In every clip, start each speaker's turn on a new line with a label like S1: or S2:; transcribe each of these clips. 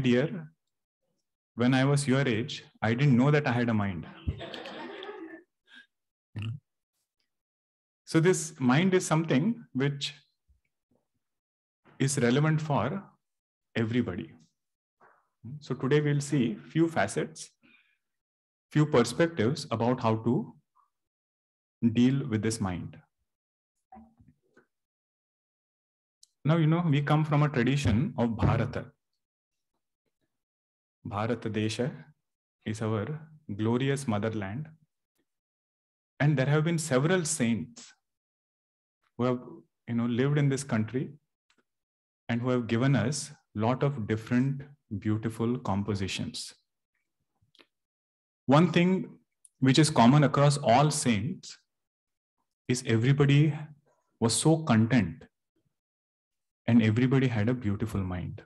S1: dear, when I was your age, I didn't know that I had a mind. So this mind is something which is relevant for everybody. So today we'll see few facets, few perspectives about how to deal with this mind. Now, we come from a tradition of Bharata. Bharata Desha is our glorious motherland. And there have been several saints who have, lived in this country and who have given us a lot of different beautiful compositions. One thing which is common across all saints is everybody was so content and everybody had a beautiful mind.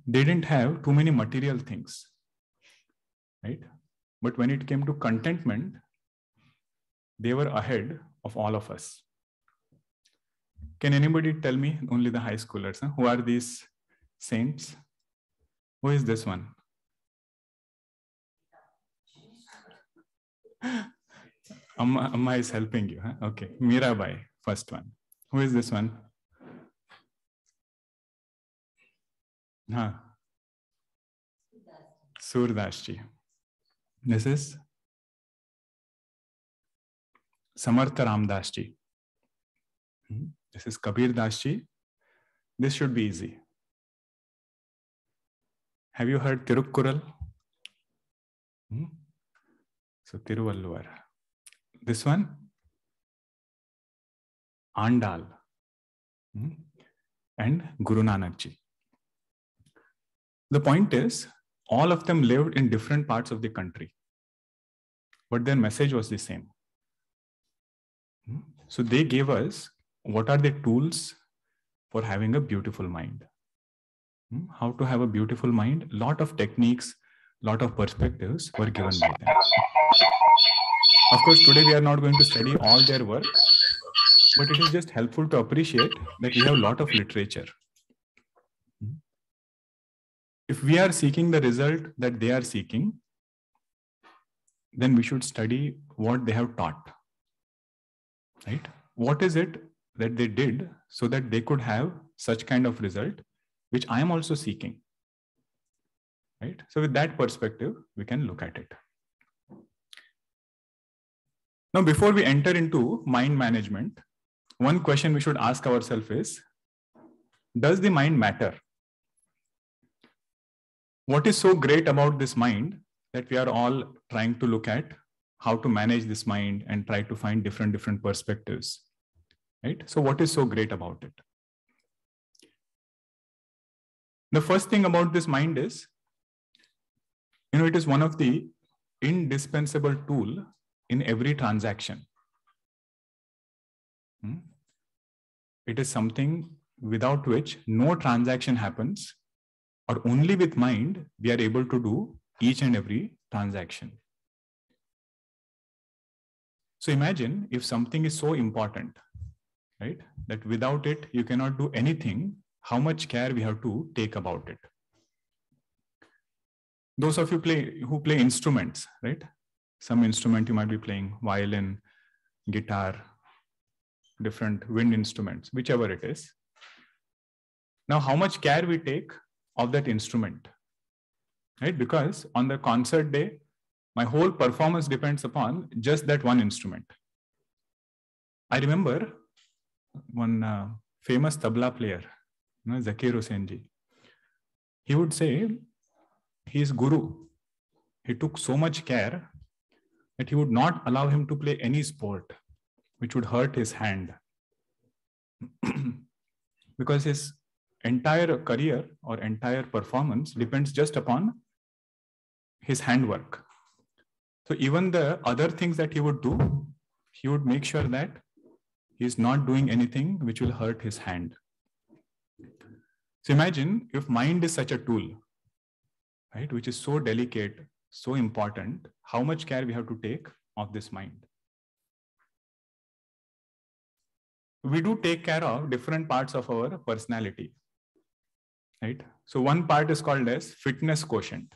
S1: They didn't have too many material things, right? But when it came to contentment, they were ahead of all of us. Can anybody tell me, only the high schoolers, who are these saints? Who is this one? Amma is helping you. Huh? Okay, Mirabai, first one. Who is this one? Surdas ji. This is Samartha Ramdas ji. This is Kabir Das ji. This should be easy. Have you heard Tirukkural? So Tiruvalluvar. This one? Andal. And Guru Nanak ji. The point is, all of them lived in different parts of the country, but their message was the same. So they gave us what are the tools for having a beautiful mind. How to have a beautiful mind, lot of techniques, lot of perspectives were given by them. Of course, today we are not going to study all their work, but it is just helpful to appreciate that we have a lot of literature. If we are seeking the result that they are seeking, then we should study what they have taught. Right? What is it that they did so that they could have such kind of result, which I am also seeking? Right? So with that perspective, we can look at it. Now, before we enter into mind management, one question we should ask ourselves is, does the mind matter? What is so great about this mind that we are all trying to look at how to manage this mind and try to find different perspectives, right? So what is so great about it? The first thing about this mind is, it is one of the indispensable tool in every transaction. It is something without which no transaction happens, or only with mind we are able to do each and every transaction. So imagine if something is so important, right, that without it you cannot do anything, how much care we have to take about it. Those of you who play instruments, right? Some instrument you might be playing, violin, guitar, different wind instruments, whichever it is. Now, how much care we take of that instrument, right? Because on the concert day, my whole performance depends upon just that one instrument. I remember one famous tabla player, Zakir Hussain ji. He would say his guru, he took so much care that he would not allow him to play any sport which would hurt his hand. Because his entire career or entire performance depends just upon his handwork. So even the other things that he would do, he would make sure that he is not doing anything which will hurt his hand. So imagine if mind is such a tool, right, which is so delicate, so important, how much care we have to take of this mind. We do take care of different parts of our personality. right? So one part is called as fitness quotient,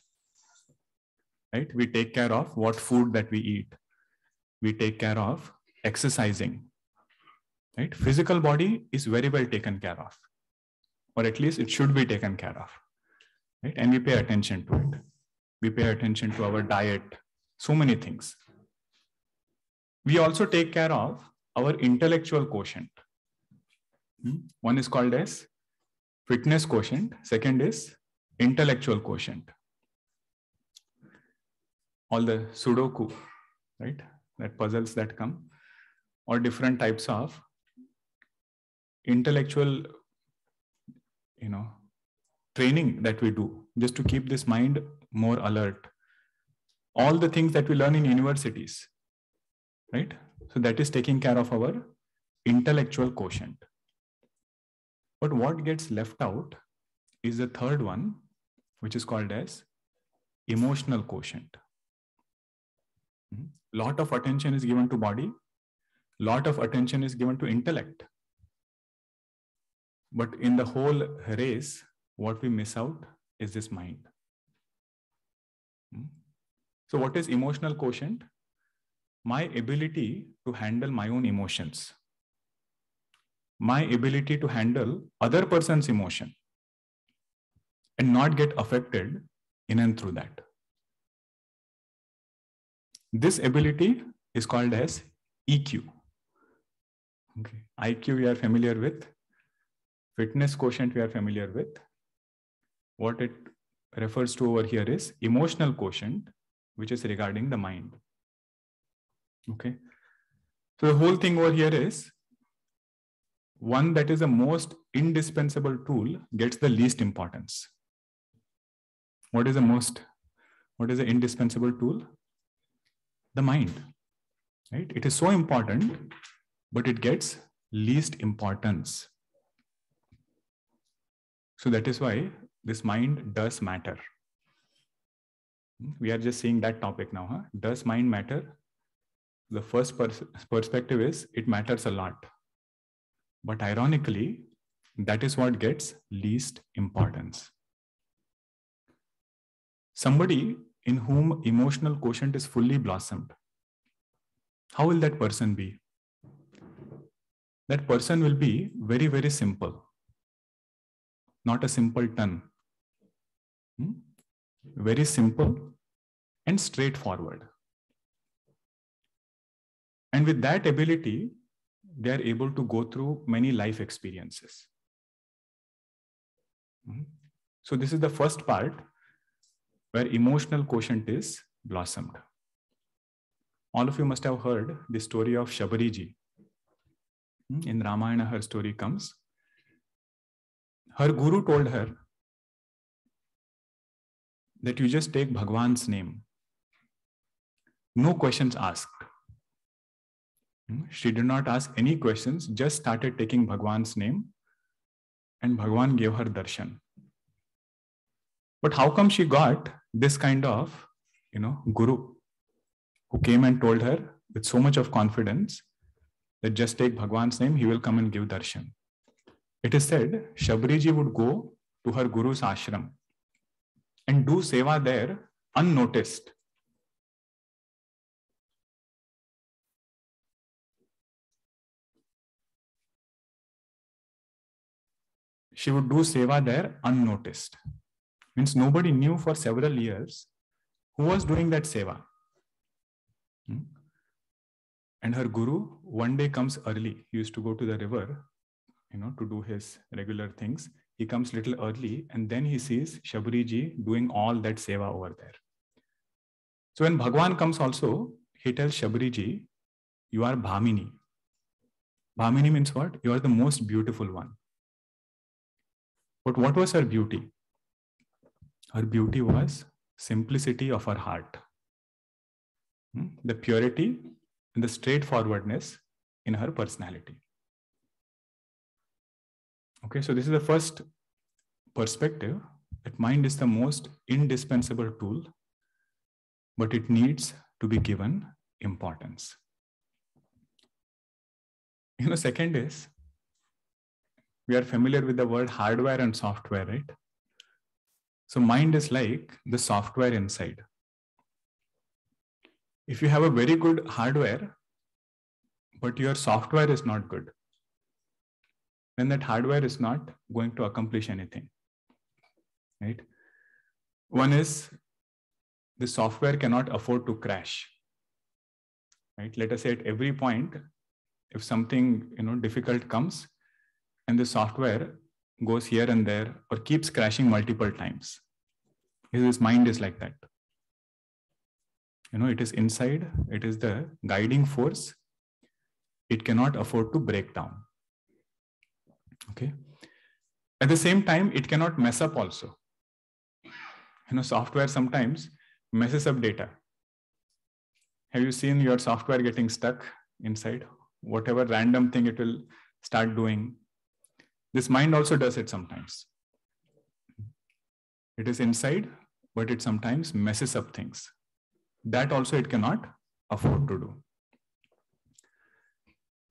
S1: right? We take care of what food that we eat. We take care of exercising, right? Physical body is very well taken care of, or at least it should be taken care of, right? And we pay attention to it. We pay attention to our diet, so many things. We also take care of our intellectual quotient. One is called as fitness quotient. Second is intellectual quotient. All the Sudoku, right? That puzzles that come, or different types of intellectual, training that we do just to keep this mind more alert. All the things that we learn in universities, right? So that is taking care of our intellectual quotient. But what gets left out is the third one, which is called as emotional quotient. Lot of attention is given to body, lot of attention is given to intellect. But in the whole race, what we miss out is this mind. So what is emotional quotient? My ability to handle my own emotions, my ability to handle other person's emotion and not get affected in and through that. This ability is called as EQ. Okay. IQ we are familiar with. Fitness quotient we are familiar with. What it refers to over here is emotional quotient, which is regarding the mind. Okay. So the whole thing over here is one that is the most indispensable tool gets the least importance. What is the indispensable tool? The mind, right? It is so important, but it gets least importance. So that is why this mind does matter. We are just seeing that topic now. Huh? Does mind matter? The first perspective is it matters a lot. But ironically, that is what gets least importance. Somebody in whom emotional quotient is fully blossomed, how will that person be? That person will be very, very simple. Not a simpleton. Very simple and straightforward. And with that ability, they are able to go through many life experiences. So this is the first part where emotional quotient is blossomed. All of you must have heard the story of Shabariji. In Ramayana, her story comes. Her guru told her that you just take Bhagwan's name. No questions asked. She did not ask any questions, just started taking Bhagwan's name, and Bhagwan gave her darshan. But how come she got this kind of, guru who came and told her with so much of confidence that just take Bhagwan's name, he will come and give darshan? It is said Shabariji would go to her guru's ashram and do seva there unnoticed. She would do seva there unnoticed. Means nobody knew for several years who was doing that seva. And her guru one day comes early. He used to go to the river, to do his regular things. He comes little early and then he sees Shabariji doing all that seva over there. So when Bhagwan comes also, he tells Shabariji, you are Bhamini. Bhamini means what? You are the most beautiful one. But what was her beauty? Her beauty was simplicity of her heart. The purity and the straightforwardness in her personality. Okay, so this is the first perspective, that mind is the most indispensable tool, but it needs to be given importance. Second is, we are familiar with the word hardware and software, right? So mind is like the software inside. If you have a very good hardware, but your software is not good, then that hardware is not going to accomplish anything, right? One is the software cannot afford to crash, right? Let us say at every point, if something difficult comes and the software goes here and there or keeps crashing multiple times, his mind is like that. It is inside, it is the guiding force. It cannot afford to break down. Okay. At the same time, it cannot mess up also. Software sometimes messes up data. Have you seen your software getting stuck inside? Whatever random thing it will start doing. This mind also does it sometimes. It is inside, but it sometimes messes up things. That also it cannot afford to do.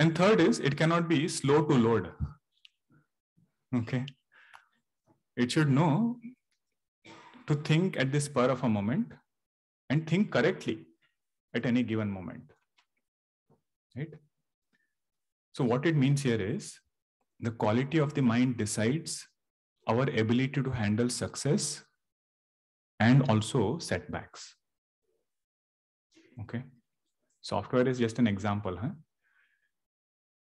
S1: And third is, it cannot be slow to load. Okay. It should know to think at the spur of a moment and think correctly at any given moment. Right? So what it means here is, the quality of the mind decides our ability to handle success and also setbacks. Okay. Software is just an example.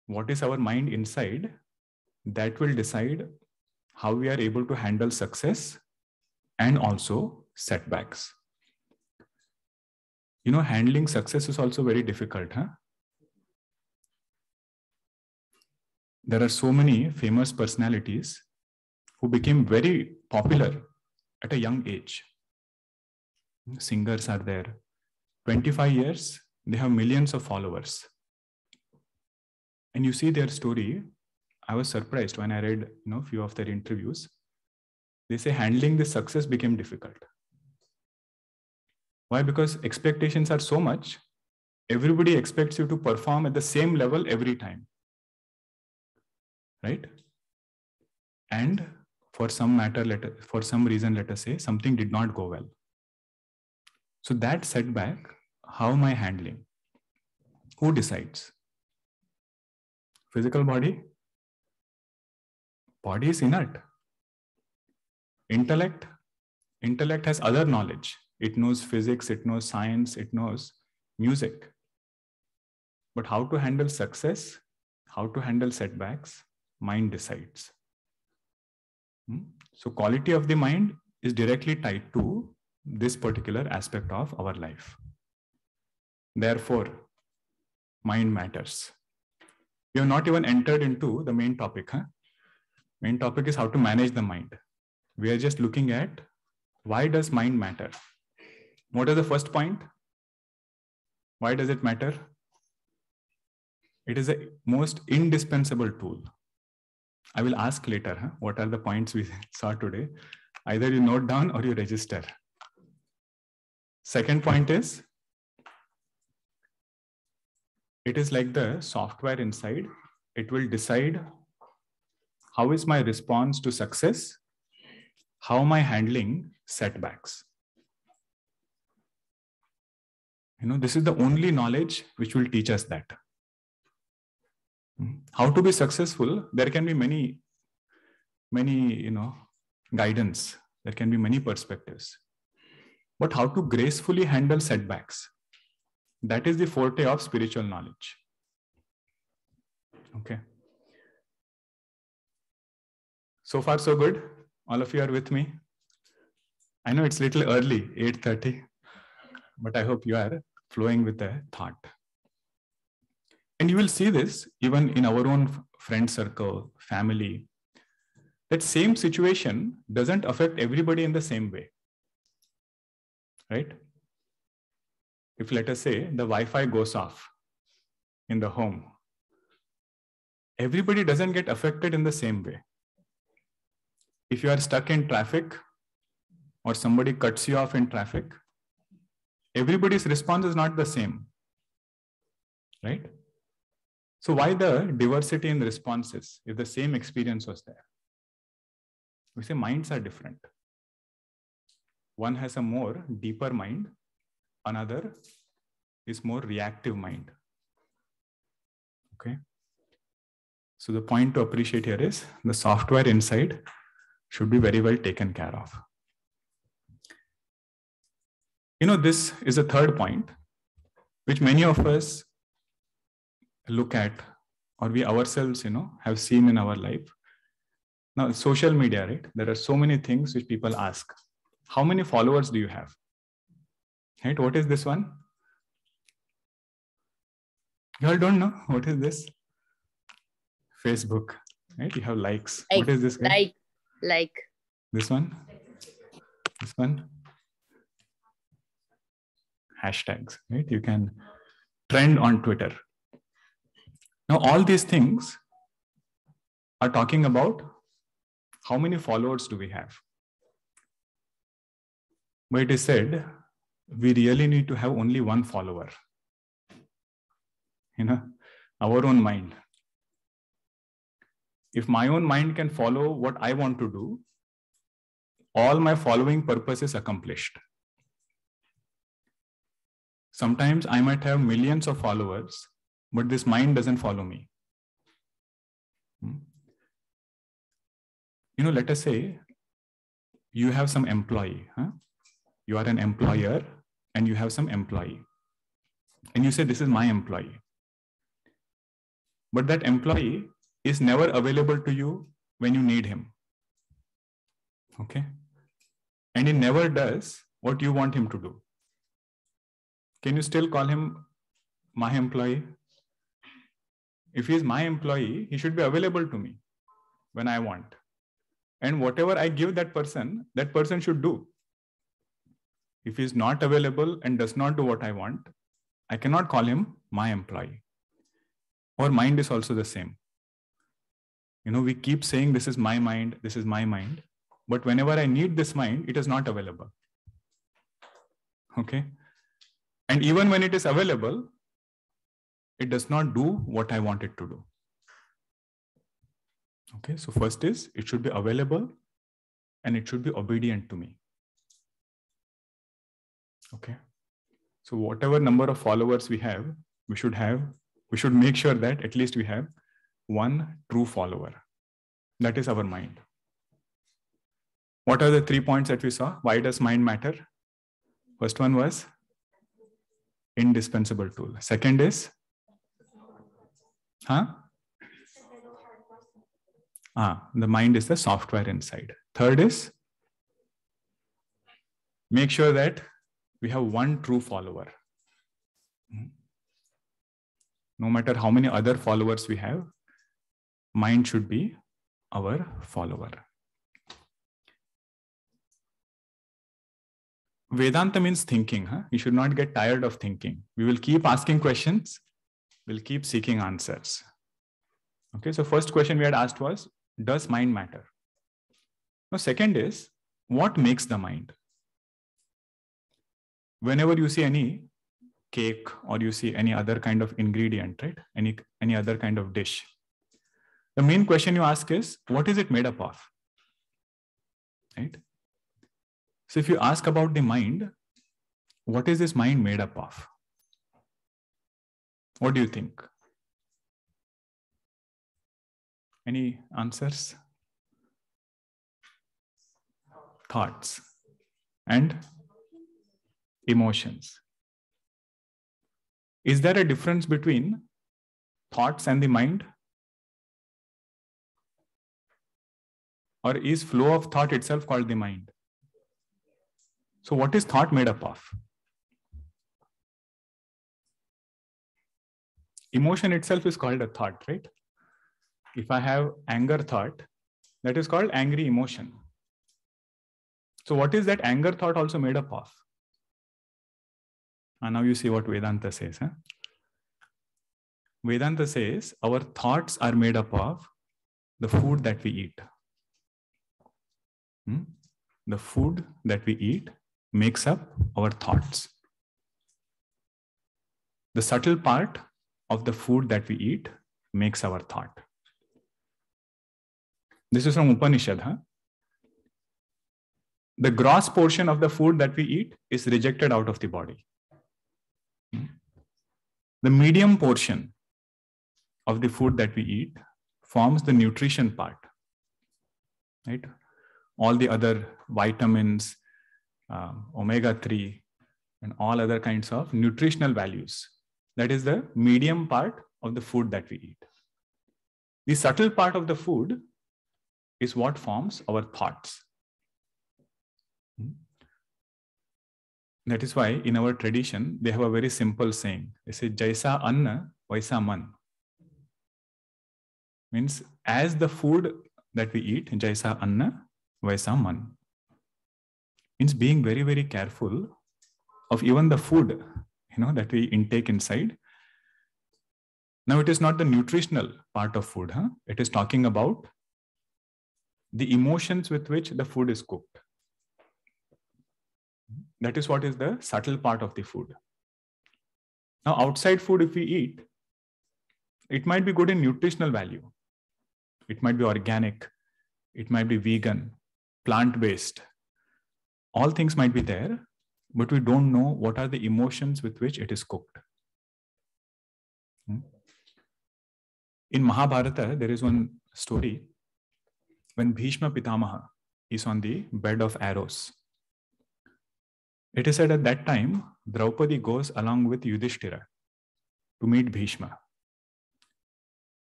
S1: What is our mind inside? That will decide how we are able to handle success and also setbacks. Handling success is also very difficult. There are so many famous personalities who became very popular at a young age. Singers are there. 25 years, they have millions of followers. And you see their story. I was surprised when I read a few of their interviews. They say handling the success became difficult. Why? Because expectations are so much. Everybody expects you to perform at the same level every time. Right? And for some reason, let us say, something did not go well. So that setback, how am I handling? Who decides? Physical body? Body is inert. Intellect has other knowledge. It knows physics, it knows science, it knows music. But how to handle success, how to handle setbacks, mind decides. So quality of the mind is directly tied to this particular aspect of our life. Therefore, mind matters. We have not even entered into the main topic. Main topic is how to manage the mind. We are just looking at why does mind matter? What is the first point? Why does it matter? It is the most indispensable tool. I will ask later, what are the points we saw today? Either you note down or you register. Second point is, it is like the software inside. It will decide how is my response to success, how am I handling setbacks. This is the only knowledge which will teach us that. How to be successful, there can be many, guidance. There can be many perspectives. But how to gracefully handle setbacks, that is the forte of spiritual knowledge. Okay. So far, so good. All of you are with me. I know it's a little early, 8:30, but I hope you are flowing with the thought. And you will see this even in our own friend circle, family. That same situation doesn't affect everybody in the same way. Right? If, let us say, the Wi-Fi goes off in the home, everybody doesn't get affected in the same way. If you are stuck in traffic or somebody cuts you off in traffic, everybody's response is not the same. Right? So why the diversity in responses if the same experience was there? We say minds are different. one has a more deeper mind, another is more reactive mind. Okay. So the point to appreciate here is the software inside should be very well taken care of. This is a third point, which many of us look at, or we ourselves, have seen in our life. Now, social media, right? There are so many things which people ask. How many followers do you have? Right? What is this one? You all don't know? What is this? Facebook, right? You have likes. What is this guy?
S2: Like.
S1: This one? This one? Hashtags, right? You can trend on Twitter. Now, all these things are talking about how many followers do we have. But it is said, we really need to have only one follower. Our own mind. If my own mind can follow what I want to do, all my following purpose is accomplished. Sometimes I might have millions of followers, but this mind doesn't follow me. Let us say you have some employee. You are an employer and you have some employee. And you say, this is my employee. But that employee is never available to you when you need him. Okay? And he never does what you want him to do. Can you still call him my employee? If he is my employee, he should be available to me when I want. And whatever I give that person should do. If he is not available and does not do what I want, I cannot call him my employee. Our mind is also the same. We keep saying this is my mind, this is my mind. But whenever I need this mind, it is not available. Okay? And even when it is available, it does not do what I want it to do. Okay, so first is, it should be available and it should be obedient to me. Okay. So whatever number of followers we should make sure that at least we have one true follower. That is our mind. What are the 3 points that we saw? Why does mind matter? First one was indispensable tool. Second is, the mind is the software inside. Third is, make sure that we have one true follower. No matter how many other followers we have, mind should be our follower. Vedanta means thinking. You should not get tired of thinking. We will keep asking questions. We'll keep seeking answers. Okay, so first question we had asked was, does mind matter? Now, second is, what makes the mind? Whenever you see any cake or you see any other kind of ingredient, right? Any other kind of dish, the main question you ask is, what is it made up of? Right? So if you ask about the mind, what is this mind made up of? What do you think? Any answers? Thoughts and emotions. Is there a difference between thoughts and the mind? Or is flow of thought itself called the mind? So what is thought made up of? Emotion itself is called a thought, right? If I have anger thought, that is called angry emotion. So what is that anger thought also made up of? And now you see what Vedanta says. Vedanta says our thoughts are made up of the food that we eat. The food that we eat makes up our thoughts. The subtle part of the food that we eat makes our thought. This is from Upanishad. the gross portion of the food that we eat is rejected out of the body. The medium portion of the food that we eat forms the nutrition part, right? All the other vitamins, omega-3, and all other kinds of nutritional values. That is the medium part of the food that we eat. The subtle part of the food is what forms our thoughts. That is why in our tradition, they have a very simple saying. They say, Jaisa anna, vaisa man. Means as the food that we eat, Jaisa anna, vaisa man. Means being very, very careful of even the food, that we intake inside. Now, it is not the nutritional part of food. It is talking about the emotions with which the food is cooked. That is what is the subtle part of the food. Now, outside food, if we eat, it might be good in nutritional value. It might be organic. It might be vegan, plant-based. All things might be there, but we don't know what are the emotions with which it is cooked. In Mahabharata, there is one story when Bhishma Pitamaha is on the bed of arrows. It is said at that time, Draupadi goes along with Yudhishthira to meet Bhishma.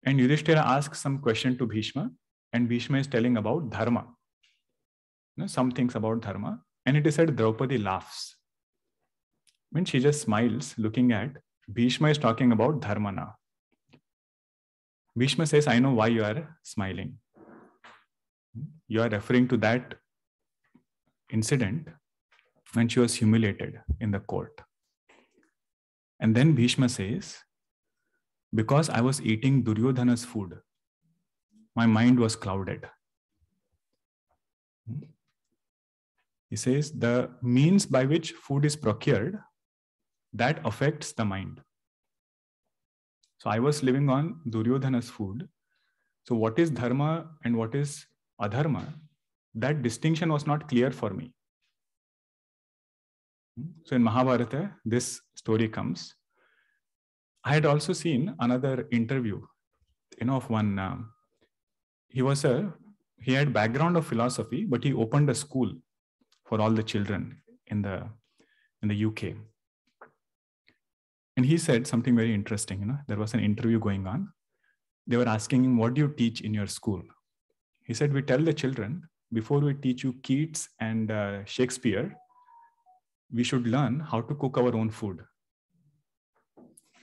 S1: And Yudhishthira asks some question to Bhishma, and Bhishma is telling about dharma. Some things about dharma. And it is said Draupadi laughs. When she just smiles looking at Bhishma is talking about dharma now. Bhishma says, I know why you are smiling. You are referring to that incident when she was humiliated in the court. And then Bhishma says, because I was eating Duryodhana's food, my mind was clouded. He says the means by which food is procured, that affects the mind. So I was living on Duryodhana's food. So what is dharma and what is adharma? That distinction was not clear for me. So in Mahabharata, this story comes. I had also seen another interview, of one. He had background of philosophy, but he opened a school for all the children in the UK. And he said something very interesting. There was an interview going on. They were asking him, what do you teach in your school? He said, we tell the children, before we teach you Keats and Shakespeare, we should learn how to cook our own food.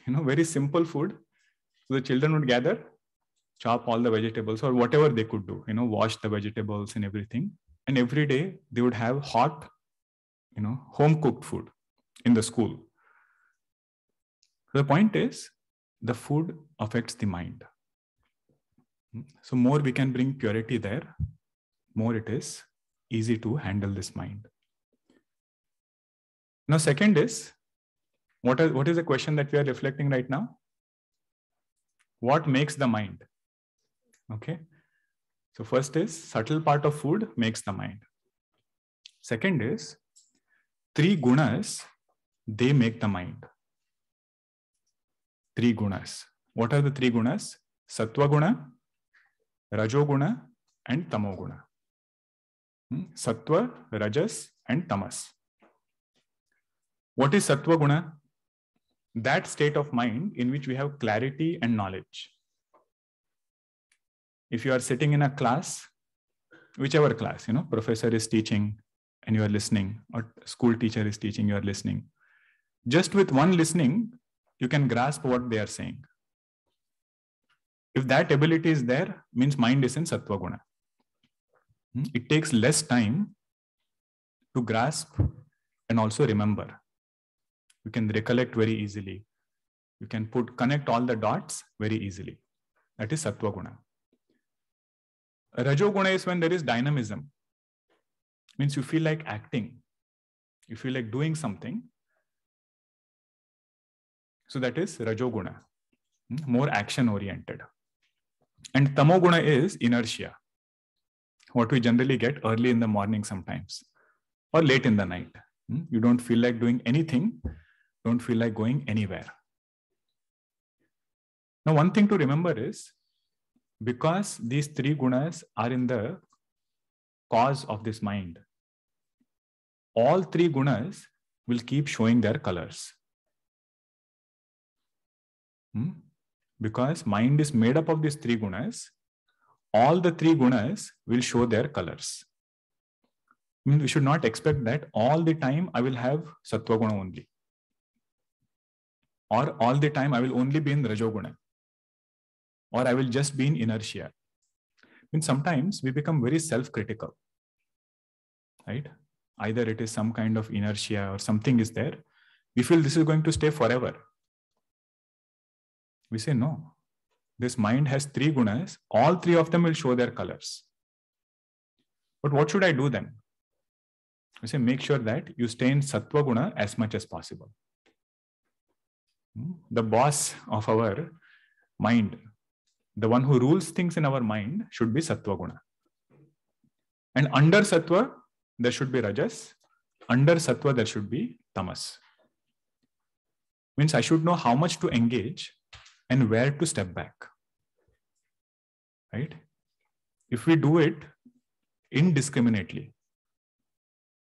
S1: Very simple food. So the children would gather, chop all the vegetables or whatever they could do, wash the vegetables and everything. And every day they would have hot, home cooked food in the school. The point is, the food affects the mind. So more we can bring purity there, more it is easy to handle this mind. Now, second is, what is the question that we are reflecting right now? What makes the mind? Okay. So first is, subtle part of food makes the mind. Second is, 3 gunas, they make the mind. 3 gunas. What are the 3 gunas? Sattva guna, Rajo guna, and Tamo guna. Sattva, Rajas, and Tamas. What is Sattva guna? That state of mind in which we have clarity and knowledge. If you are sitting in a class, whichever class, professor is teaching and you are listening, or school teacher is teaching, you are listening. Just with one listening, you can grasp what they are saying. If that ability is there, means mind is in Sattva guna. It takes less time to grasp and also remember. You can recollect very easily. You can connect all the dots very easily. That is Sattva guna. Rajo guna is when there is dynamism. Means you feel like acting. You feel like doing something. So that is Rajo guna. More action oriented. And Tamo guna is inertia. What we generally get early in the morning sometimes. or late in the night. You don't feel like doing anything, don't feel like going anywhere. Now, one thing to remember is, because these three gunas are in the cause of this mind, all three gunas will keep showing their colors. Because mind is made up of these three gunas, all the three gunas will show their colors. We should not expect that all the time I will have sattva guna only, or all the time I will only be in rajoguna, or I will just be in inertia. Sometimes we become very self-critical, right? Either it is some kind of inertia or something is there. We feel this is going to stay forever. We say, no, this mind has three gunas. All three of them will show their colors. But what should I do then? We say, make sure that you stay in sattva guna as much as possible. The boss of our mind, the one who rules things in our mind, should be sattva guna. And under sattva, there should be rajas. Under sattva, there should be tamas. Means I should know how much to engage and where to step back. Right? If we do it indiscriminately,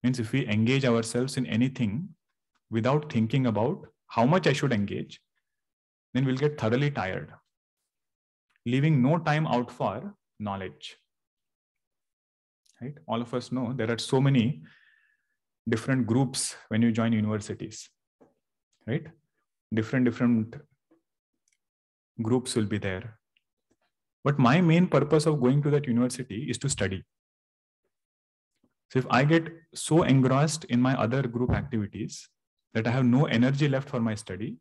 S1: means if we engage ourselves in anything without thinking about how much I should engage, then we'll get thoroughly tired, leaving no time out for knowledge. Right? All of us know there are so many different groups when you join universities. Right? Different groups will be there. But my main purpose of going to that university is to study. So if I get so engrossed in my other group activities that I have no energy left for my study,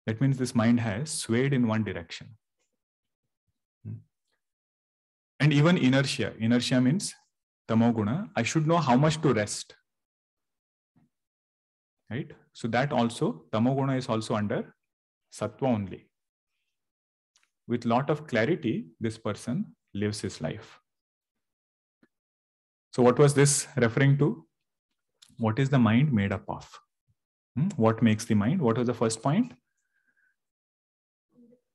S1: that means this mind has swayed in one direction. And even inertia. Inertia means tamoguna. I should know how much to rest. Right? So that also, tamoguna is also under sattva only. With lot of clarity, this person lives his life. So what was this referring to? What is the mind made up of? What makes the mind? What was the first point?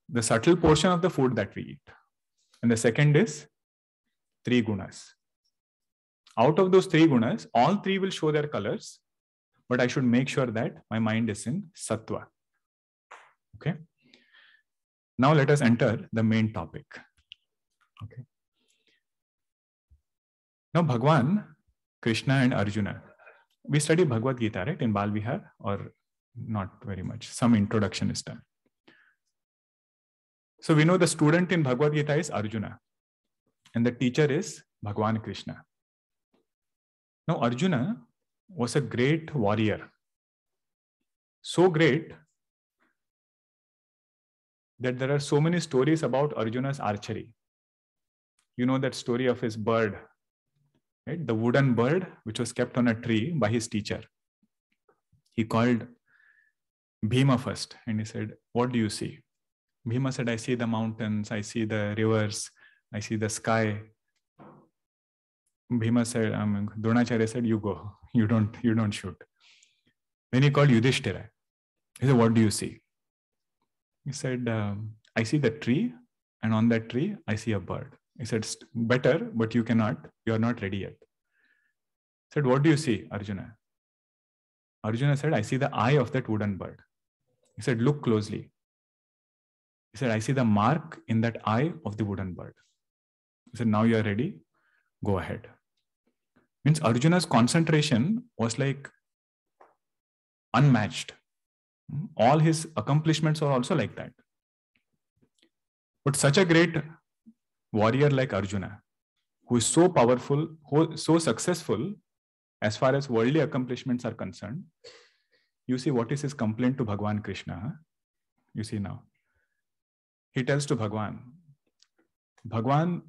S1: The subtle portion of the food that we eat. And the second is three gunas. Out of those three gunas, all three will show their colors, but I should make sure that my mind is in sattva. Okay. Now let us enter the main topic. Okay. Now Bhagwan, Krishna and Arjuna. We study Bhagavad Gita, right, in Bal Vihar, or not very much. Some introduction is done. So we know the student in Bhagavad Gita is Arjuna, and the teacher is Bhagwan Krishna. Now Arjuna was a great warrior. So great that there are so many stories about Arjuna's archery. You know that story of his bird, right? The wooden bird which was kept on a tree by his teacher. He called Bhima first and he said, "What do you see?" Bhima said, "I see the mountains, I see the rivers, I see the sky." Bhima said, Dronacharya said, "You go, you don't shoot." Then he called Yudhishthira. He said, "What do you see?" He said, "I see the tree, and on that tree, I see a bird." He said, "Better, but you are not ready yet." He said, "What do you see, Arjuna?" Arjuna said, "I see the eye of that wooden bird." He said, "Look closely." He said, "I see the mark in that eye of the wooden bird." He said, "Now you are ready, go ahead." Means Arjuna's concentration was like unmatched. All his accomplishments are also like that. But such a great warrior like Arjuna, who is so powerful, who is so successful as far as worldly accomplishments are concerned, you see what is his complaint to Bhagwan Krishna? You see now. He tells to Bhagwan, "Bhagwan,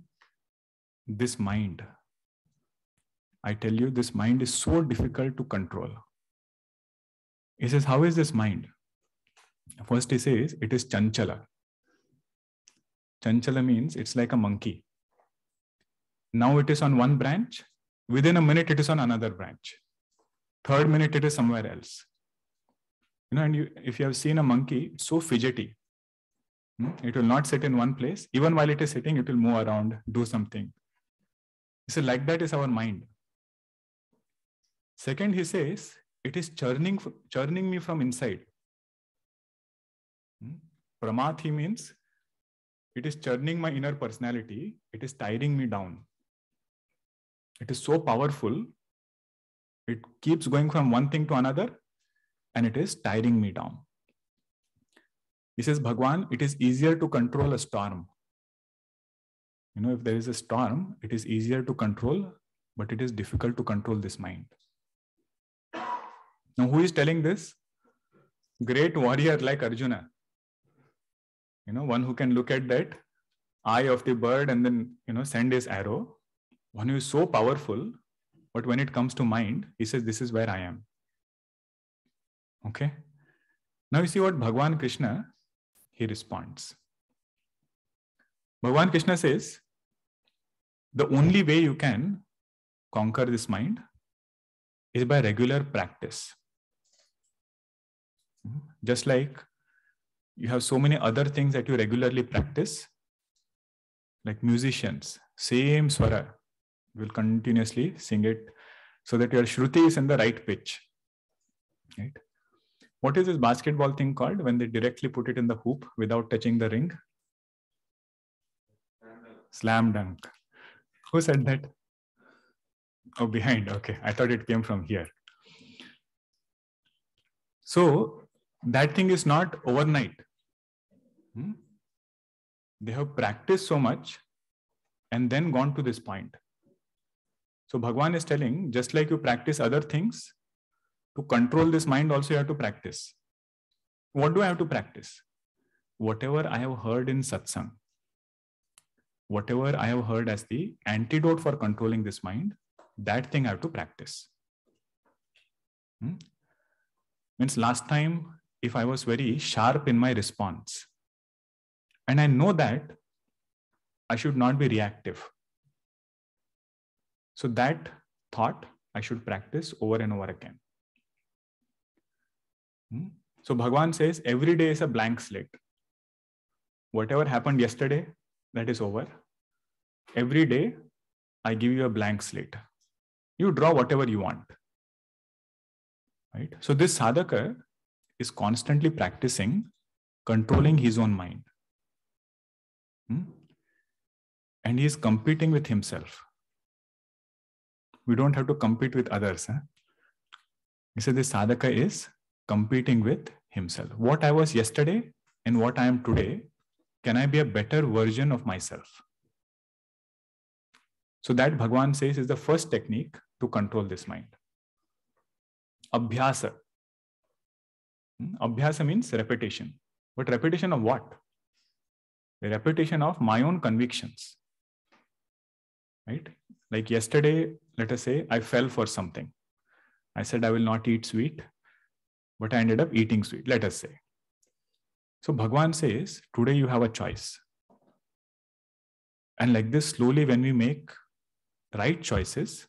S1: this mind, I tell you, this mind is so difficult to control." He says, "How is this mind?" First he says, it is chanchala. Chanchala means it's like a monkey. Now it is on one branch, Within a minute, it is on another branch. Third minute, it is somewhere else. And if you have seen a monkey, it's so fidgety. It will not sit in one place. Even while it is sitting, it will move around, do something. He said, like that is our mind. Second, he says, it is churning me from inside. Pramathi means it is churning my inner personality. It is tiring me down. It is so powerful. It keeps going from one thing to another, and it is tiring me down. He says, Bhagwan, it is easier to control a storm. If there is a storm, it is easier to control, but it is difficult to control this mind. Now, who is telling this? Great warrior like Arjuna. One who can look at that eye of the bird and then, send his arrow. One who is so powerful, but when it comes to mind, he says, this is where I am. Okay. Now you see what Bhagwan Krishna, he responds. Bhagwan Krishna says, the only way you can conquer this mind is by regular practice. Just like you have so many other things that you regularly practice, like musicians, same swara, will continuously sing it so that your shruti is in the right pitch. Right? What is this basketball thing called when they directly put it in the hoop without touching the ring? Slam dunk. Who said that? Oh, behind. Okay. I thought it came from here. So that thing is not overnight. They have practiced so much and then gone to this point. So Bhagwan is telling, just like you practice other things, to control this mind also you have to practice. What do I have to practice? Whatever I have heard in satsang, whatever I have heard as the antidote for controlling this mind, that thing I have to practice. Means last time, if I was very sharp in my response, and I know that I should not be reactive. So that thought I should practice over and over again. So Bhagwan says every day is a blank slate. Whatever happened yesterday, that is over. Every day, I give you a blank slate. You draw whatever you want. Right? So this sadhaka is constantly practicing controlling his own mind. And he is competing with himself. We don't have to compete with others. He said this sadhaka is competing with himself. What I was yesterday and what I am today, can I be a better version of myself? So that Bhagwan says is the first technique to control this mind. Abhyasa. Abhyasa means repetition. But repetition of what? The repetition of my own convictions. Right? Like yesterday, let us say I fell for something. I said I will not eat sweet, but I ended up eating sweet, let us say. So Bhagwan says, today you have a choice. And like this, slowly when we make right choices,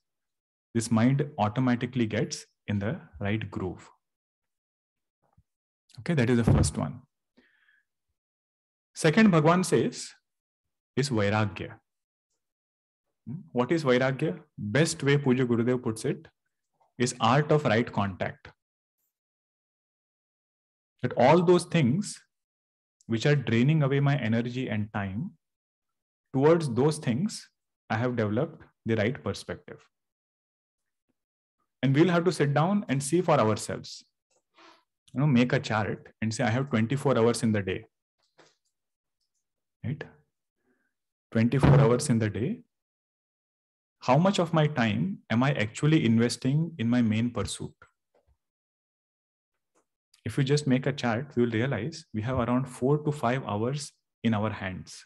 S1: this mind automatically gets in the right groove. Okay, that is the first one. Second, Bhagwan says, is Vairagya. What is Vairagya? Best way Puja Gurudev puts it is art of right contact. That all those things which are draining away my energy and time, towards those things, I have developed the right perspective. And we'll have to sit down and see for ourselves. Make a chart and say, I have 24 hours in the day. Right? 24 hours in the day. How much of my time am I actually investing in my main pursuit? If we just make a chart, we will realize we have around 4 to 5 hours in our hands.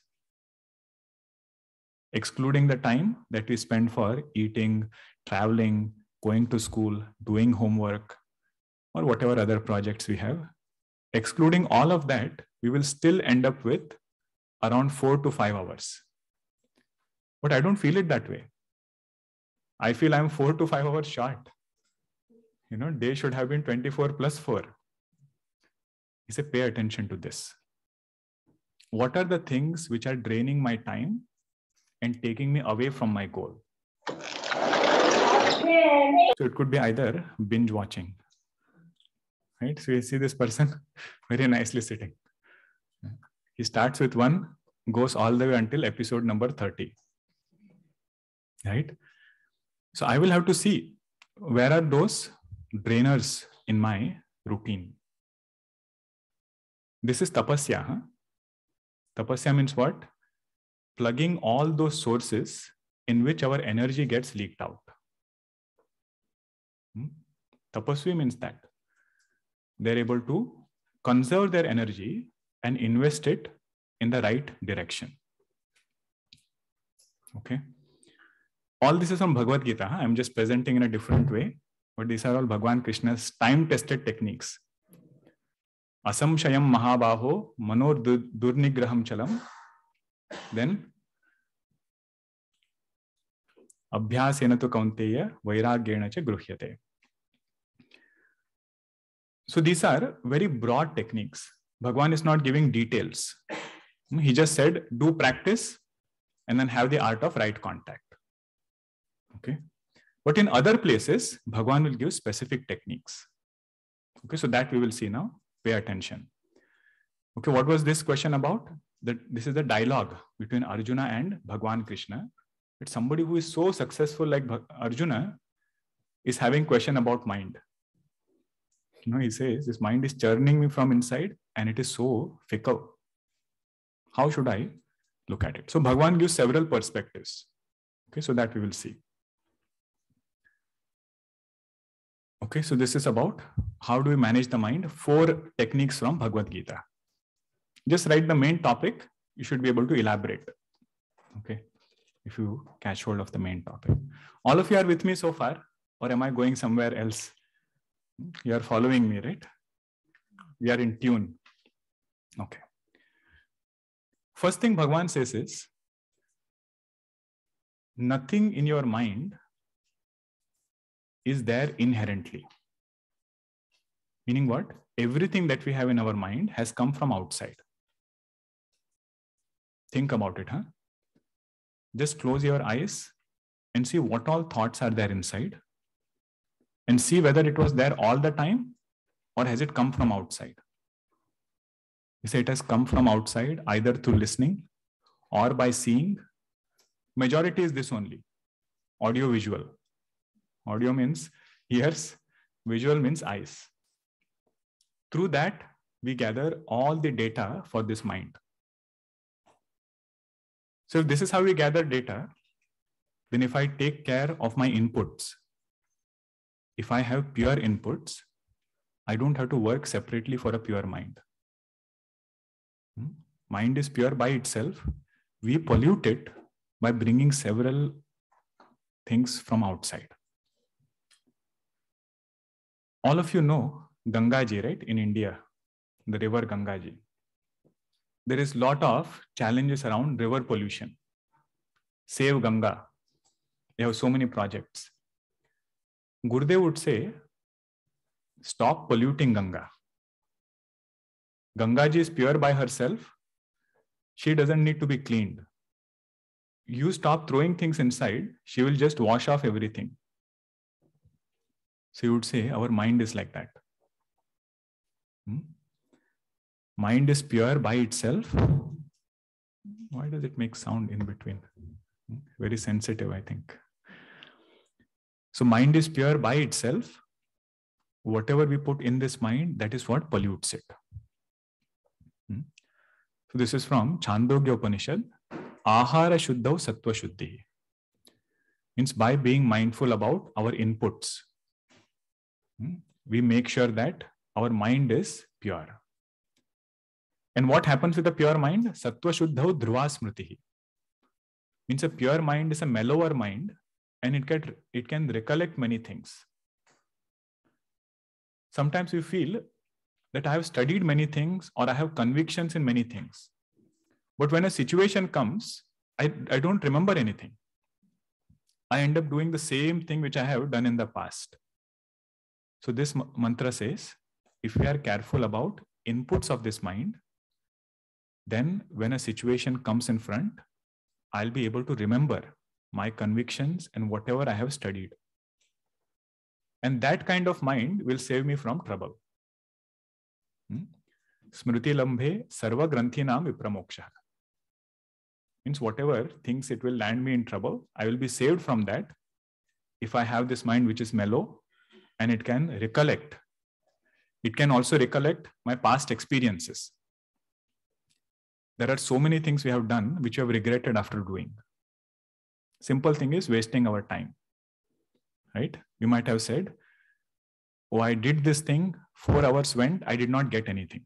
S1: Excluding the time that we spend for eating, traveling, going to school, doing homework, or whatever other projects we have. Excluding all of that, we will still end up with around 4 to 5 hours. But I don't feel it that way. I feel I'm 4 to 5 hours short. Day should have been 24 plus 4. He said, pay attention to this. What are the things which are draining my time and taking me away from my goal? So it could be either binge watching, right? So you see this person very nicely sitting. He starts with 1, goes all the way until episode number 30, right? So I will have to see where are those drainers in my routine. This is tapasya. Huh? Tapasya means what? Plugging all those sources in which our energy gets leaked out. Tapasvi means that they're able to conserve their energy and invest it in the right direction. Okay. All this is from Bhagavad Gita. I'm just presenting in a different way, but these are all Bhagwan Krishna's time-tested techniques. Asamshayam mahabaho manor durnigraham chalam. Then abhyasena tu kaunteya vairagyena cha gruhyate. So these are very broad techniques. Bhagwan is not giving details. He just said, do practice and then have the art of right contact. Okay. But in other places, Bhagwan will give specific techniques. Okay, so that we will see now. Pay attention. Okay, what was this question about? This is the dialogue between Arjuna and Bhagwan Krishna. It's somebody who is so successful like Arjuna is having question about mind. He says, this mind is churning me from inside and it is so fickle. How should I look at it? So Bhagwan gives several perspectives. Okay, so that we will see. Okay, so this is about how do we manage the mind? 4 techniques from Bhagavad Gita. Just write the main topic. You should be able to elaborate. Okay, if you catch hold of the main topic. All of you are with me so far, or am I going somewhere else? You are following me, right? We are in tune. Okay. First thing Bhagwan says is, nothing in your mind is there inherently. Meaning what? Everything that we have in our mind has come from outside. Think about it, huh? Just close your eyes and see what all thoughts are there inside. And see whether it was there all the time or has it come from outside. You say it has come from outside either through listening or by seeing. Majority is this only. Audio visual. Audio means ears, visual means eyes. Through that, we gather all the data for this mind. So if this is how we gather data, then if I take care of my inputs, if I have pure inputs, I don't have to work separately for a pure mind. Mind is pure by itself. We pollute it by bringing several things from outside. All of you know Gangaji, right? In India, the river Gangaji. There is a lot of challenges around river pollution. Save Ganga. They have so many projects. Gurudev would say, stop polluting Ganga. Gangaji is pure by herself. She doesn't need to be cleaned. You stop throwing things inside, she will just wash off everything. So you would say, our mind is like that. Mind is pure by itself. Why does it make sound in between? Very sensitive, I think. So mind is pure by itself. Whatever we put in this mind, that is what pollutes it. So this is from Chandogya Upanishad. Ahara Shuddhav Sattva Shuddhi. Means by being mindful about our inputs, we make sure that our mind is pure. And what happens with a pure mind? Sattva Shuddhav Dhruva Smritihi. Means a pure mind is a mellower mind and it can recollect many things. Sometimes we feel that I have studied many things or I have convictions in many things. But when a situation comes, I don't remember anything. I end up doing the same thing which I have done in the past. So this mantra says, if we are careful about inputs of this mind, then when a situation comes in front, I'll be able to remember my convictions and whatever I have studied. And that kind of mind will save me from trouble. Smriti lambhe sarva granthinam vipramoksha. Means whatever thinks it will land me in trouble, I will be saved from that if I have this mind which is mellow and it can recollect. It can also recollect my past experiences. There are so many things we have done which we have regretted after doing. Simple thing is wasting our time. Right? You might have said, oh, I did this thing, 4 hours went, I did not get anything.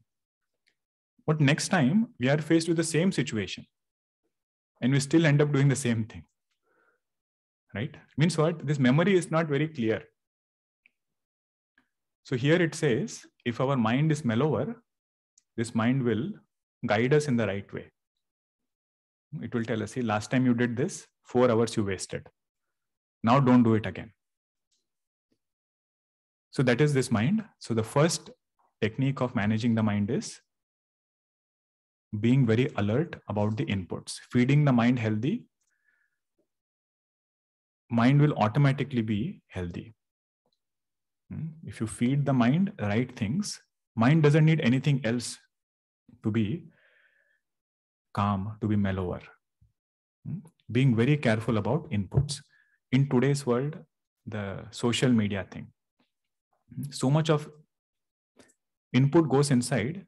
S1: But next time we are faced with the same situation and we still end up doing the same thing. Right? Means what? This memory is not very clear. So here it says, if our mind is mellower, this mind will guide us in the right way. It will tell us, see, last time you did this, 4 hours you wasted. Now don't do it again. So that is this mind. So the first technique of managing the mind is being very alert about the inputs. Feeding the mind healthy, mind will automatically be healthy. If you feed the mind right things, mind doesn't need anything else to be calm, to be mellower. Being very careful about inputs. In today's world, the social media thing, so much of input goes inside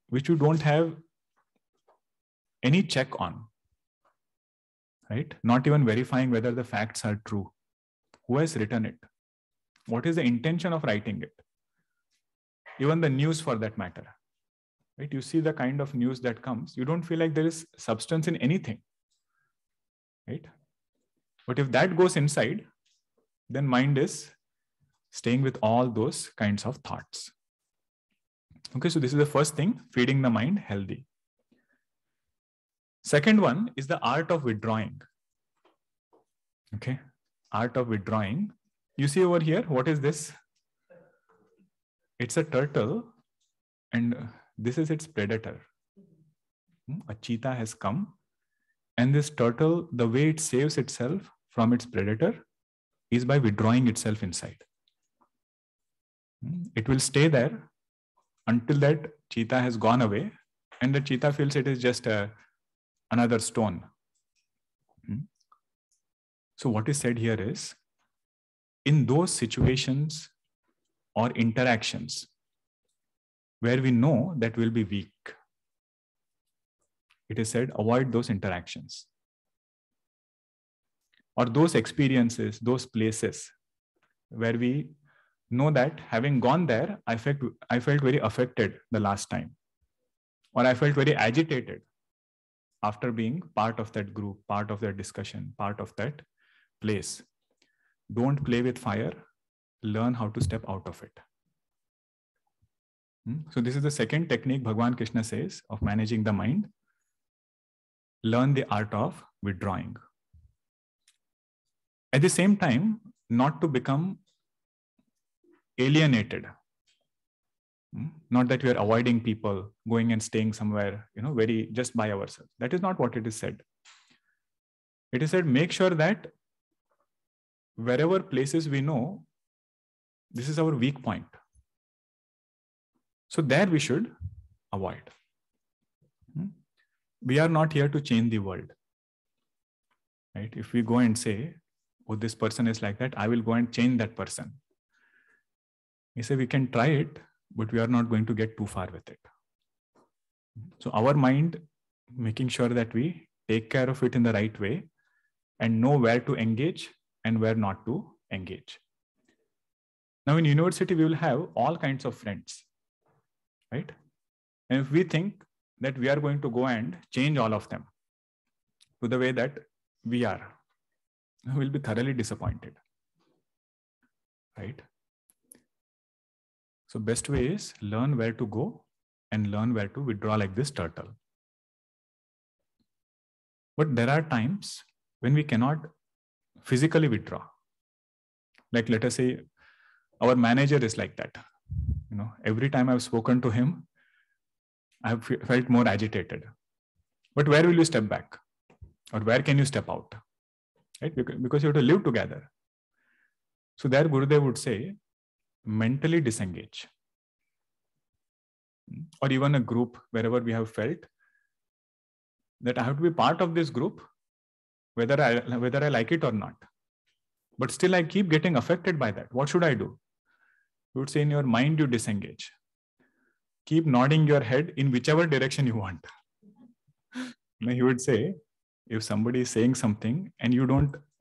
S1: which you don't have any check on, right? Not even verifying whether the facts are true. Who has written it? What is the intention of writing it? Even the news for that matter, right? You see the kind of news that comes, you don't feel like there is substance in anything, right? But if that goes inside, then mind is staying with all those kinds of thoughts. Okay, so this is the first thing, feeding the mind healthy. Second one is the art of withdrawing. Okay, art of withdrawing. You see over here, what is this? It's a turtle and this is its predator. A cheetah has come and this turtle, the way it saves itself from its predator is by withdrawing itself inside. It will stay there until that cheetah has gone away and the cheetah feels it is just another stone. So what is said here is, in those situations or interactions where we know that we'll be weak, it is said, avoid those interactions. Or those experiences, those places where we know that having gone there, I felt very affected the last time. Or I felt very agitated after being part of that group, part of that discussion, part of that place. Don't play with fire. Learn how to step out of it. So this is the second technique Bhagavan Krishna says of managing the mind. Learn the art of withdrawing. At the same time, not to become alienated. Not that we are avoiding people, going and staying somewhere, very just by ourselves. That is not what it is said. It is said, make sure that wherever places we know, this is our weak point. So there we should avoid. We are not here to change the world. Right? If we go and say, oh, this person is like that, I will go and change that person. We say we can try it, but we are not going to get too far with it. So our mind, making sure that we take care of it in the right way and know where to engage and where not to engage. Now in university, we will have all kinds of friends, right? And if we think that we are going to go and change all of them to the way that we are, we will be thoroughly disappointed, right? So best way is learn where to go and learn where to withdraw like this turtle. But there are times when we cannot physically withdraw. Like let us say our manager is like that. Every time I've spoken to him, I've felt more agitated. But where will you step back? Or where can you step out? Right? Because you have to live together. So there Gurudev would say, mentally disengage. Or even a group, wherever we have felt that I have to be part of this group, whether I like it or not. But still I keep getting affected by that. What should I do? You would say in your mind, you disengage. Keep nodding your head in whichever direction you want. He would say, if somebody is saying something and you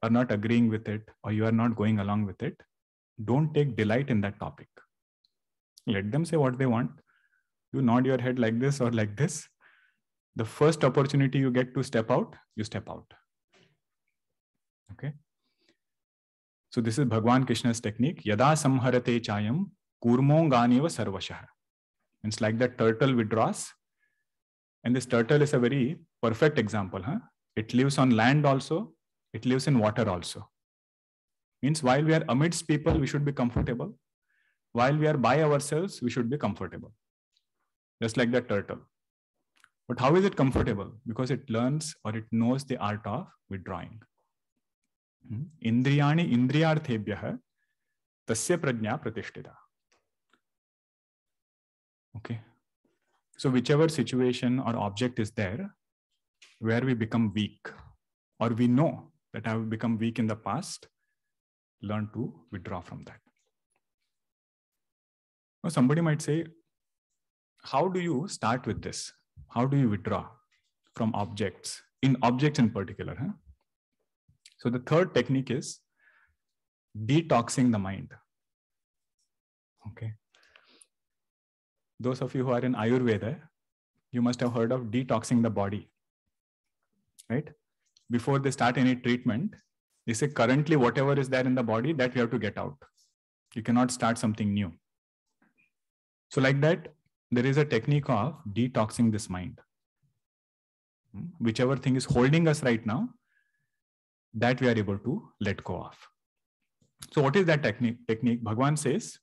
S1: are not agreeing with it, or you are not going along with it, don't take delight in that topic. Let them say what they want. You nod your head like this or like this. The first opportunity you get to step out, you step out. Okay. So this is Bhagwan Krishna's technique. Yada samharate chayam kurmonganiva sarvashah. It's like that turtle withdraws. And this turtle is a very perfect example. It lives on land also. It lives in water also. Means while we are amidst people, we should be comfortable. While we are by ourselves, we should be comfortable. Just like that turtle. But how is it comfortable? Because it learns or it knows the art of withdrawing. Indriyani indriyarthebhyah tasya prajna pratishtita. Okay. So whichever situation or object is there, where we become weak, or we know that I have become weak in the past, learn to withdraw from that. Now somebody might say, how do you start with this? How do you withdraw from objects in particular? So the third technique is detoxing the mind. Okay. Those of you who are in Ayurveda, you must have heard of detoxing the body, right? Before they start any treatment, they say currently whatever is there in the body, that we have to get out. You cannot start something new. So like that, there is a technique of detoxing this mind. Whichever thing is holding us right now, that we are able to let go of. So what is that technique? Bhagwan says,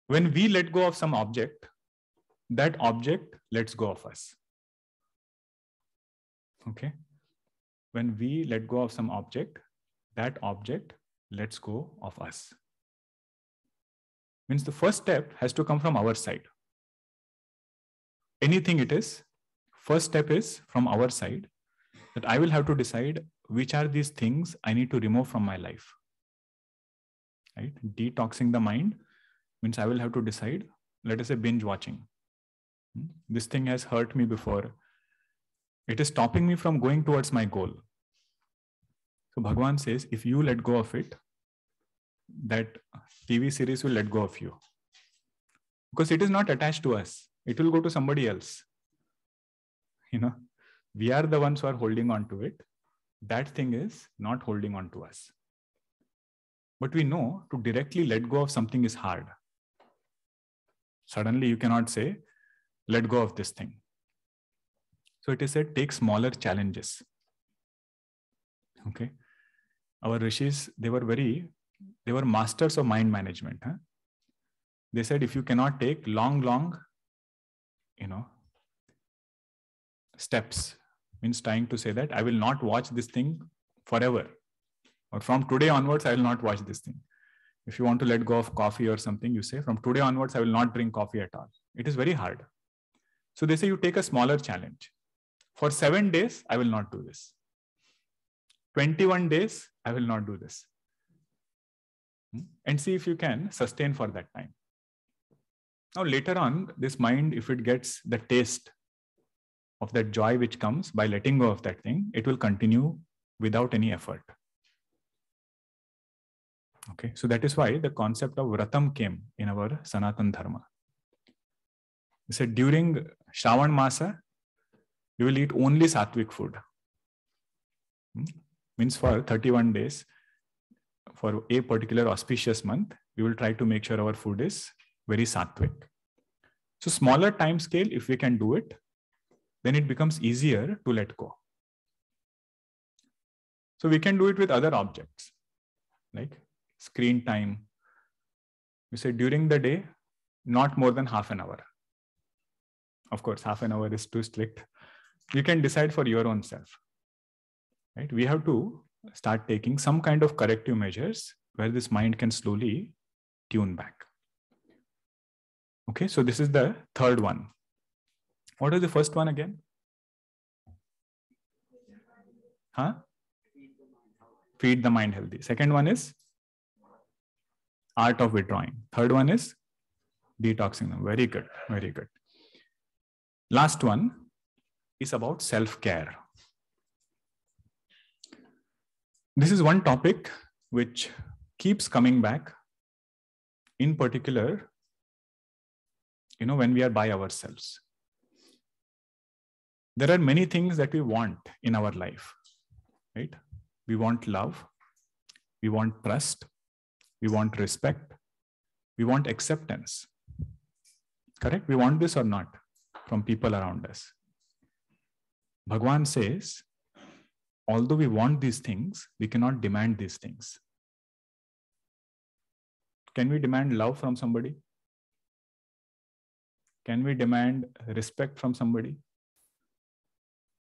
S1: when we let go of some object, that object lets go of us. Okay. When we let go of some object, that object lets go of us. Means the first step has to come from our side. Anything it is, first step is from our side, that I will have to decide which are these things I need to remove from my life. Right? Detoxing the mind means I will have to decide, let us say binge watching. This thing has hurt me before. It is stopping me from going towards my goal. So Bhagwan says, if you let go of it, that TV series will let go of you. Because it is not attached to us. It will go to somebody else. We are the ones who are holding on to it. That thing is not holding on to us. But we know to directly let go of something is hard. Suddenly you cannot say, let go of this thing. So it is said, take smaller challenges. Okay. Our rishis, they were masters of mind management. They said, if you cannot take long, steps, means trying to say that I will not watch this thing forever. Or from today onwards, I will not watch this thing. If you want to let go of coffee or something, you say, from today onwards, I will not drink coffee at all. It is very hard. So they say you take a smaller challenge. For 7 days, I will not do this. 21 days, I will not do this. And see if you can sustain for that time. Now later on, this mind, if it gets the taste of that joy which comes by letting go of that thing, it will continue without any effort. Okay, so that is why the concept of Vratam came in our Sanatan Dharma. He said during Shravan Masa, you will eat only sattvic food. Means for 31 days, for a particular auspicious month, we will try to make sure our food is very sattvic. So smaller time scale, if we can do it, then it becomes easier to let go. So we can do it with other objects, like screen time. You say during the day, not more than half an hour. Of course, half an hour is too strict. You can decide for your own self. Right? We have to start taking some kind of corrective measures where this mind can slowly tune back. Okay, so this is the third one. What is the first one again? Huh? Feed the mind healthy. Second one is art of withdrawing. Third one is detoxing them. Very good, very good. Last one is about self-care. This is one topic which keeps coming back, in particular, when we are by ourselves. There are many things that we want in our life, right? We want love, we want trust, we want respect, we want acceptance. Correct? We want this or not from people around us. Bhagwan says, although we want these things, we cannot demand these things. Can we demand love from somebody? Can we demand respect from somebody?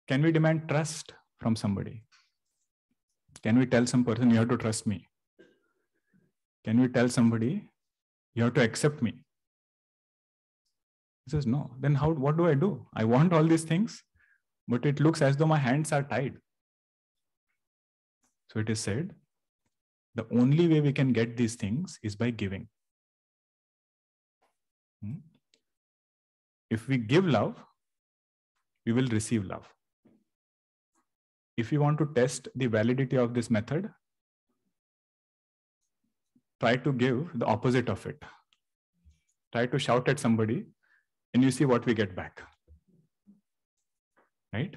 S1: Can we demand trust from somebody? Can we tell some person, you have to trust me? Can we tell somebody, you have to accept me? He says, no. Then what do I do? I want all these things, but it looks as though my hands are tied. So it is said, the only way we can get these things is by giving. If we give love, we will receive love. If you want to test the validity of this method, try to give the opposite of it. Try to shout at somebody and you see what we get back. Right?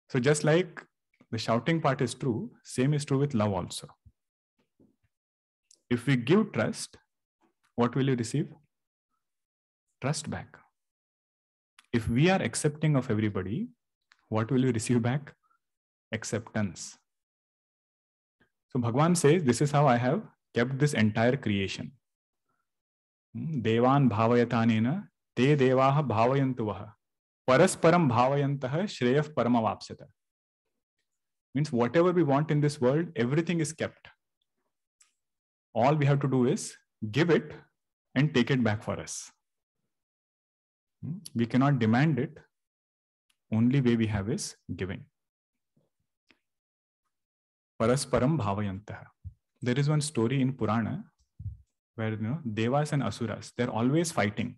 S1: So just like the shouting part is true, same is true with love also. If we give trust, what will you receive? Trust back. If we are accepting of everybody, what will you receive back? Acceptance. So Bhagwan says, this is how I have kept this entire creation. Devan bhavayatanena te devaha bhavayantuvaha parasparam bhavayantaha shreyaf paramavapsata. Means whatever we want in this world, everything is kept. All we have to do is give it and take it back for us. We cannot demand it. Only way we have is giving. Parasparam bhavayantaha. There is one story in Purana where Devas and Asuras, they're always fighting.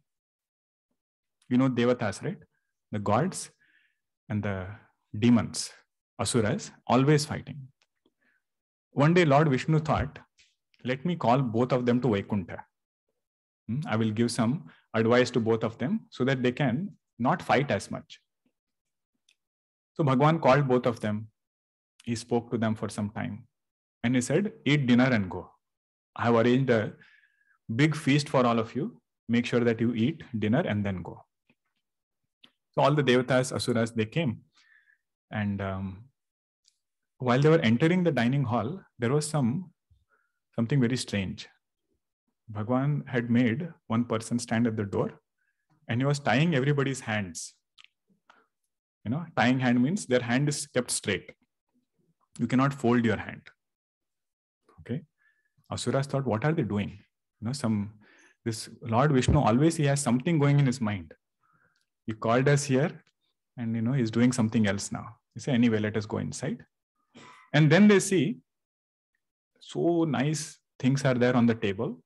S1: Devatas, right? The gods and the demons, Asuras, always fighting. One day Lord Vishnu thought, let me call both of them to Vaikuntha. I will give some advice to both of them so that they can not fight as much. So Bhagwan called both of them. He spoke to them for some time. And he said, eat dinner and go. I have arranged a big feast for all of you. Make sure that you eat dinner and then go. So all the Devatas, Asuras, they came. And while they were entering the dining hall, there was something very strange. Bhagwan had made one person stand at the door and he was tying everybody's hands. Tying hand means their hand is kept straight. You cannot fold your hand. Okay. Asuras thought, what are they doing? This Lord Vishnu, always he has something going in his mind. He called us here and he's doing something else now. He said, anyway, let us go inside. And then they see so nice things are there on the table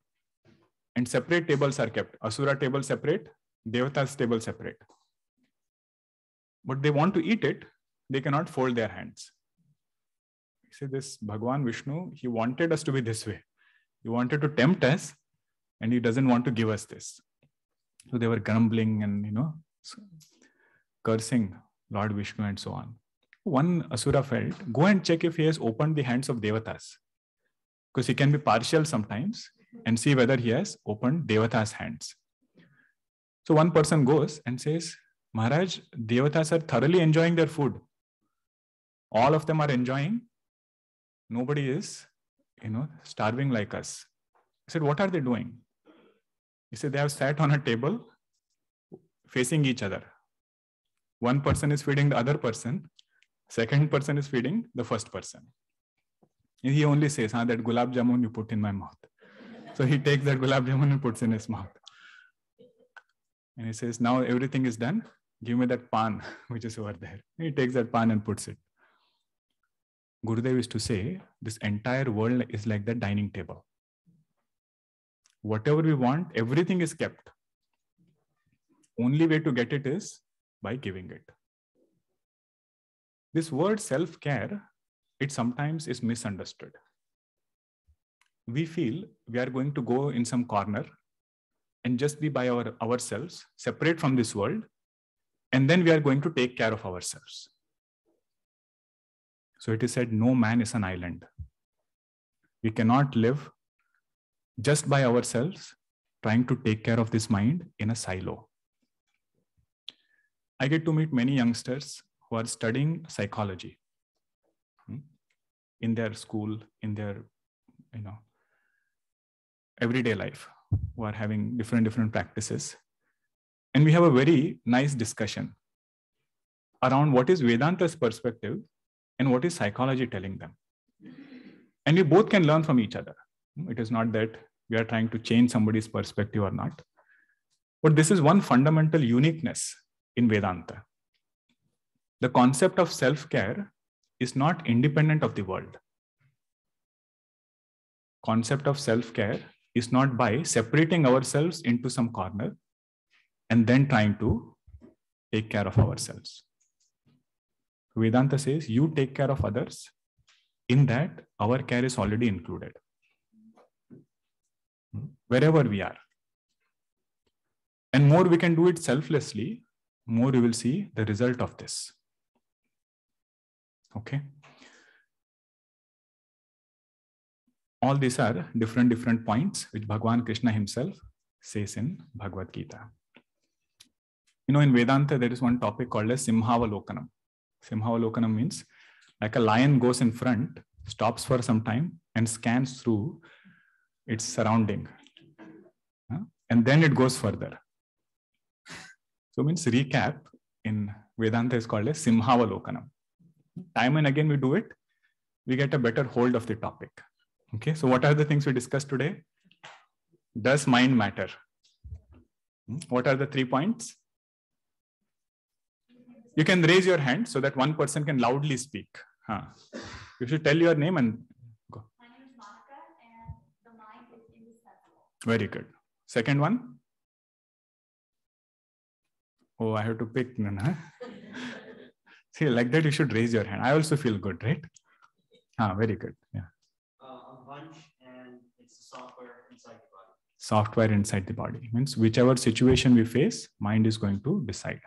S1: and separate tables are kept. Asura table separate, Devata's table separate. But they want to eat it, they cannot fold their hands. He said, this Bhagwan Vishnu, he wanted us to be this way. He wanted to tempt us and he doesn't want to give us this. So they were grumbling and, cursing Lord Vishnu and so on. One Asura felt, go and check if he has opened the hands of Devatas. Because he can be partial sometimes and see whether he has opened Devata's hands. So one person goes and says, Maharaj, Devatas are thoroughly enjoying their food. All of them are enjoying. Nobody is, starving like us. I said, what are they doing? He said, they have sat on a table facing each other. One person is feeding the other person. Second person is feeding the first person. And he only says, that gulab jamun you put in my mouth. So he takes that gulab jamun and puts in his mouth. And he says, now everything is done. Give me that pan, which is over there. He takes that pan and puts it. Gurudev used to say, this entire world is like the dining table. Whatever we want, everything is kept. Only way to get it is by giving it. This word self-care, it sometimes is misunderstood. We feel we are going to go in some corner and just be by ourselves, separate from this world, and then we are going to take care of ourselves. So it is said, no man is an island. We cannot live just by ourselves, trying to take care of this mind in a silo. I get to meet many youngsters who are studying psychology in their school, in their everyday life, who are having different practices. And we have a very nice discussion around what is Vedanta's perspective and what is psychology telling them. And we both can learn from each other. It is not that we are trying to change somebody's perspective or not. But this is one fundamental uniqueness in Vedanta. The concept of self-care is not independent of the world. Concept of self-care is not by separating ourselves into some corner and then trying to take care of ourselves. Vedanta says, you take care of others. In that, our care is already included. Wherever we are. And more we can do it selflessly, more we will see the result of this. Okay. All these are different points which Bhagavan Krishna himself says in Bhagavad Gita. In Vedanta, there is one topic called as Simhavalokanam. Simhavalokanam means like a lion goes in front, stops for some time and scans through its surrounding. And then it goes further. So means recap in Vedanta is called as Simhavalokanam. Time and again we do it, we get a better hold of the topic. Okay, so what are the things we discussed today? Does mind matter? What are the 3 points? You can raise your hand so that one person can loudly speak. You should tell your name and go.
S2: My name is Monica and the mind is indispensable.
S1: Very good. Second one? Oh, I have to pick. See, like that you should raise your hand. I also feel good, right? Very good. Yeah.
S3: A bunch, and it's the software inside the body.
S1: Software inside the body means whichever situation we face, mind is going to decide.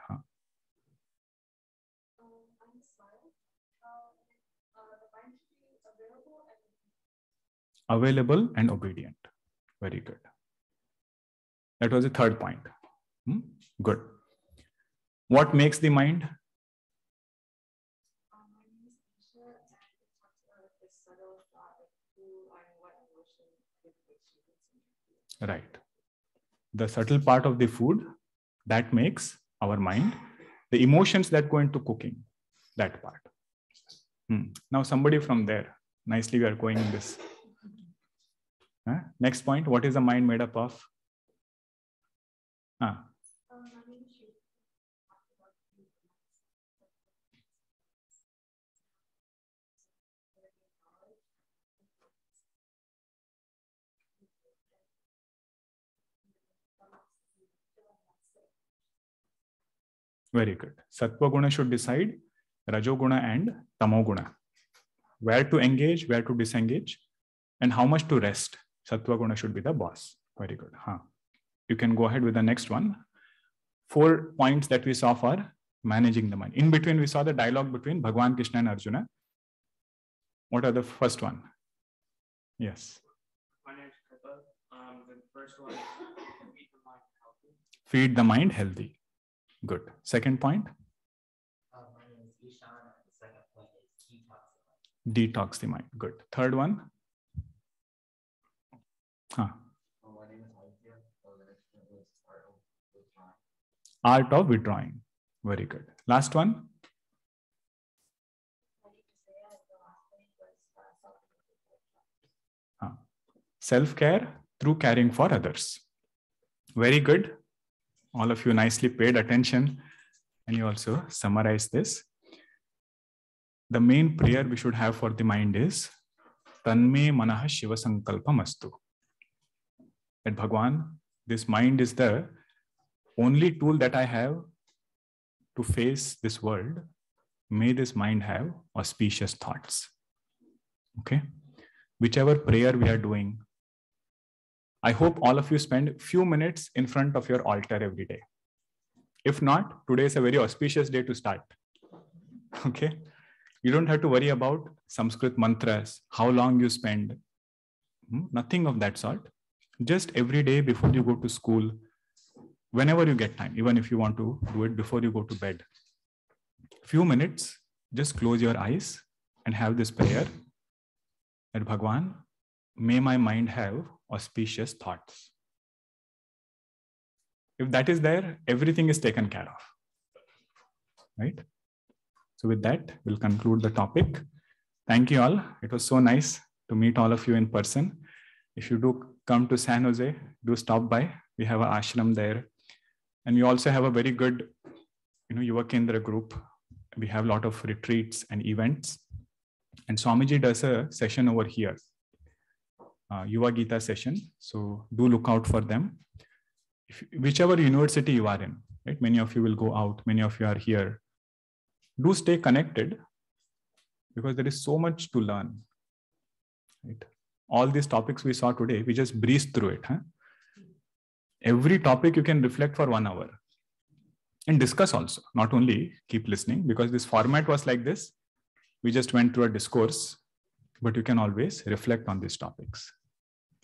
S1: Available and obedient. Very good. That was the third point. Good. What makes the mind? Right. The subtle part of the food that makes our mind, the emotions that go into cooking, that part. Now somebody from there, nicely we are going in this. Next point, what is the mind made up of? Very good. Sattva guna should decide Rajo guna and Tamo guna. Where to engage, where to disengage, and how much to rest. Sattva guna should be the boss. Very good. You can go ahead with the next one. 4 points that we saw for managing the mind. In between, we saw the dialogue between Bhagavan Krishna and Arjuna. What are the first one? Yes.
S3: My name is Kripa. The first one, feed the mind healthy.
S1: Feed the mind healthy. Good. Second point?
S4: My name is Ishan, and the second point is keep
S1: Detox the mind. Good. Third one. Art of withdrawing. Very good. Last one. Self-care through caring for others. Very good. All of you nicely paid attention and you also summarize this. The main prayer we should have for the mind is Tanme Manaha Shiva Sankalpam Astu. That Bhagwan, this mind is the only tool that I have to face this world. May this mind have auspicious thoughts. Okay? Whichever prayer we are doing, I hope all of you spend few minutes in front of your altar every day. If not, today is a very auspicious day to start. Okay? You don't have to worry about Sanskrit mantras, how long you spend. Nothing of that sort. Just every day before you go to school, whenever you get time, even if you want to do it before you go to bed. Few minutes, just close your eyes and have this prayer that Bhagwan, may my mind have auspicious thoughts. If that is there, everything is taken care of. Right? So with that, we'll conclude the topic. Thank you all. It was so nice to meet all of you in person. If you do come to San Jose, do stop by. We have an ashram there. And we also have a very good, Yuva Kendra group. We have a lot of retreats and events. And Swamiji does a session over here, Yuva Gita session. So do look out for them. Whichever university you are in, right? Many of you will go out. Many of you are here. Do stay connected because there is so much to learn. Right? All these topics we saw today, we just breezed through it. Every topic you can reflect for 1 hour and discuss also, not only keep listening, because this format was like this. We just went through a discourse, but you can always reflect on these topics.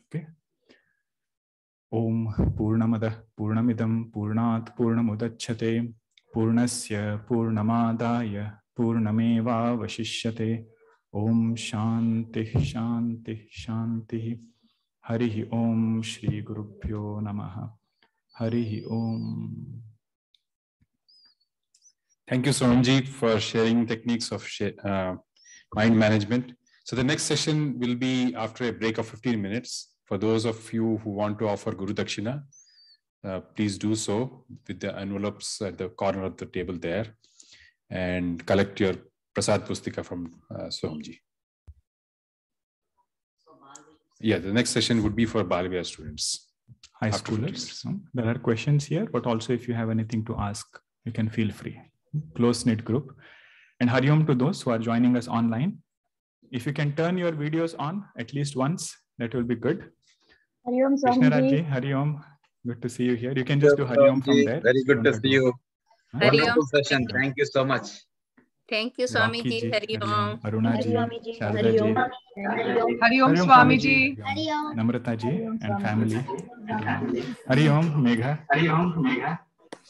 S1: Okay. Om Purnamada Purnamidam Purnat Purnamudachyate Purnasya Purnamadaya Purnameva Vashishyate. Om Shanti Shanti Shanti. Harihi Om Shri Gurubhyo Namaha. Harihi Om.
S4: Thank you, Sohamji, for sharing techniques of mind management. So the next session will be after a break of 15 minutes. For those of you who want to offer Guru Dakshina, please do so with the envelopes at the corner of the table there and collect your Prasad Pustika from Sohamji. Yeah, the next session would be for Balvia students.
S1: High schoolers. There are questions here, but also if you have anything to ask, you can feel free. Close-knit group. And Hariom to those who are joining us online. If you can turn your videos on at least once, that will be good.
S5: Hariom,
S1: Krishna-Raji, Hariom, good to see you here. You can just do Hariom from there.
S6: Very good to see you. Wonderful
S7: Hariom.
S6: session. Thank you so much.
S7: Thank you, Swamiji. Hariom.
S1: Arunaji, Shardaji.
S8: Hariom, Swamiji.
S1: Namrataji and family. Hariom, Megha.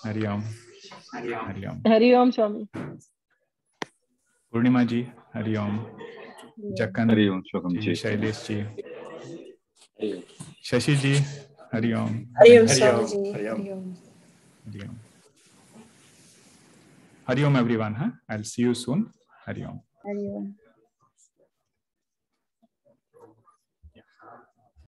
S1: Hariom.
S5: Hariom, Swami.
S1: Purnimaji, Hariom. Jakan,
S9: Hariom, Sohamji.
S1: Shaileshji. Shashiji, Hariom.
S10: Hariom, Swamiji. Hariom.
S1: Hariom, everyone. I'll see you soon. Hariom.
S5: Hariom.